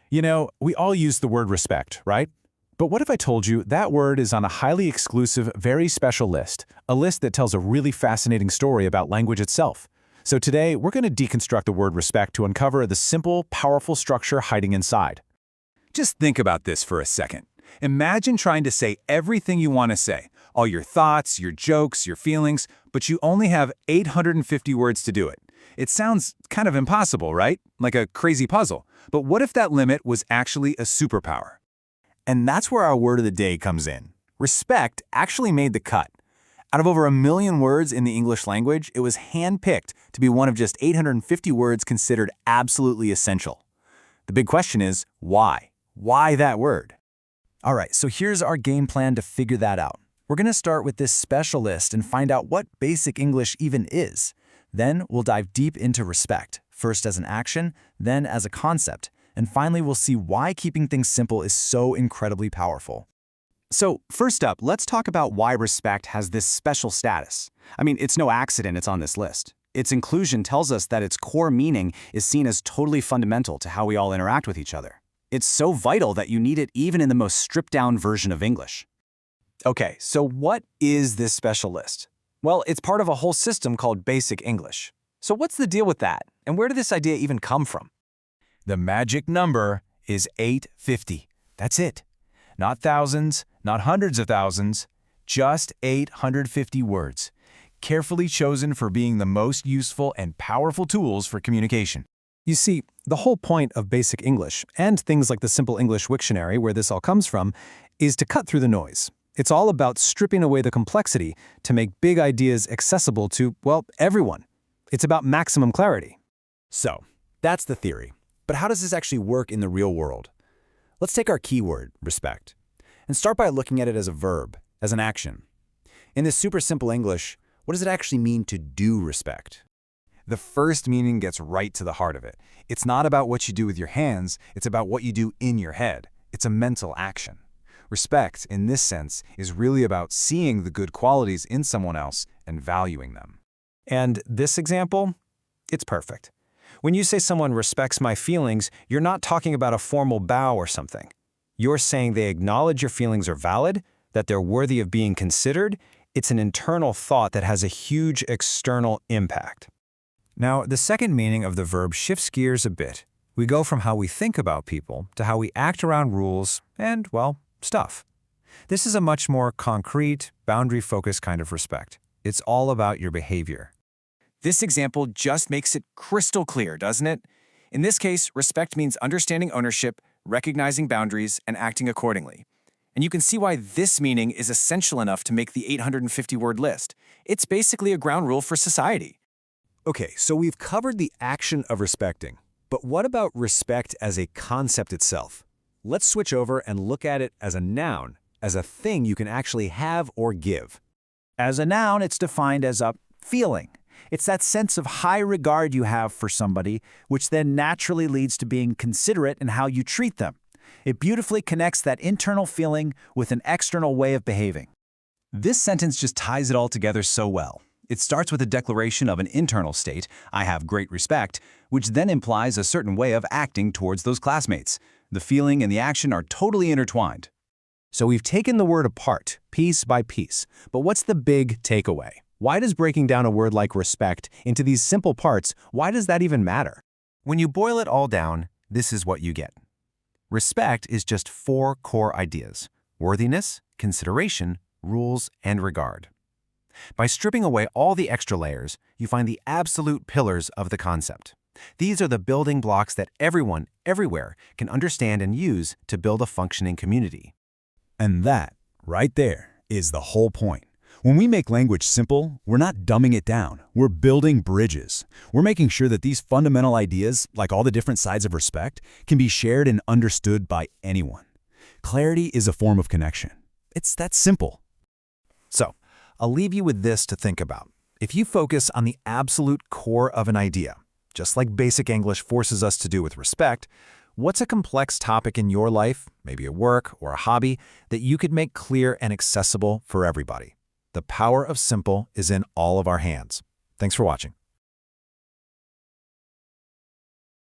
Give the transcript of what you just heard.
You know, we all use the word respect, right? But what if I told you that word is on a highly exclusive, very special list, a list that tells a really fascinating story about language itself? So today, we're going to deconstruct the word respect to uncover the simple, powerful structure hiding inside. Just think about this for a second. Imagine trying to say everything you want to say, all your thoughts, your jokes, your feelings, but you only have 850 words to do it. It sounds kind of impossible, right? Like a crazy puzzle. But what if that limit was actually a superpower? And that's where our word of the day comes in. Respect actually made the cut. Out of over 1 million words in the English language, it was handpicked to be one of just 850 words considered absolutely essential. The big question is, why? Why that word? All right, so here's our game plan to figure that out. We're going to start with this special list and find out what basic English even is. Then we'll dive deep into respect, first as an action, then as a concept. And finally, we'll see why keeping things simple is so incredibly powerful. So first up, let's talk about why respect has this special status. I mean, it's no accident it's on this list. Its inclusion tells us that its core meaning is seen as totally fundamental to how we all interact with each other. It's so vital that you need it even in the most stripped-down version of English. Okay, so what is this special list? Well, it's part of a whole system called Basic English. So what's the deal with that, and where did this idea even come from? The magic number is 850. That's it. Not thousands, not hundreds of thousands, just 850 words, carefully chosen for being the most useful and powerful tools for communication. You see, the whole point of Basic English, and things like the Simple English Wiktionary, where this all comes from, is to cut through the noise. It's all about stripping away the complexity to make big ideas accessible to, well, everyone. It's about maximum clarity. So, that's the theory. But how does this actually work in the real world? Let's take our keyword, respect, and start by looking at it as a verb, as an action. In this super simple English, what does it actually mean to do respect? The first meaning gets right to the heart of it. It's not about what you do with your hands, it's about what you do in your head. It's a mental action. Respect, in this sense, is really about seeing the good qualities in someone else and valuing them. And this example? It's perfect. When you say someone respects my feelings, you're not talking about a formal bow or something. You're saying they acknowledge your feelings are valid, that they're worthy of being considered. It's an internal thought that has a huge external impact. Now, the second meaning of the verb shifts gears a bit. We go from how we think about people to how we act around rules and, well, stuff. This is a much more concrete, boundary-focused kind of respect. It's all about your behavior. This example just makes it crystal clear, doesn't it? In this case, respect means understanding ownership, recognizing boundaries, and acting accordingly. And you can see why this meaning is essential enough to make the 850-word list. It's basically a ground rule for society. Okay, so we've covered the action of respecting. But what about respect as a concept itself? Let's switch over and look at it as a noun, as a thing you can actually have or give. As a noun, it's defined as a feeling. It's that sense of high regard you have for somebody, which then naturally leads to being considerate in how you treat them. It beautifully connects that internal feeling with an external way of behaving. This sentence just ties it all together so well. It starts with a declaration of an internal state, I have great respect, which then implies a certain way of acting towards those classmates. The feeling and the action are totally intertwined. So we've taken the word apart, piece by piece. But what's the big takeaway? Why does breaking down a word like respect into these simple parts, why does that even matter? When you boil it all down, this is what you get. Respect is just 4 core ideas: worthiness, consideration, rules, and regard. By stripping away all the extra layers, you find the absolute pillars of the concept. These are the building blocks that everyone, everywhere, can understand and use to build a functioning community. And that, right there, is the whole point. When we make language simple, we're not dumbing it down. We're building bridges. We're making sure that these fundamental ideas, like all the different sides of respect, can be shared and understood by anyone. Clarity is a form of connection. It's that simple. So, I'll leave you with this to think about. If you focus on the absolute core of an idea, just like Basic English forces us to do with respect, what's a complex topic in your life, maybe at work or a hobby, that you could make clear and accessible for everybody? The power of simple is in all of our hands. Thanks for watching.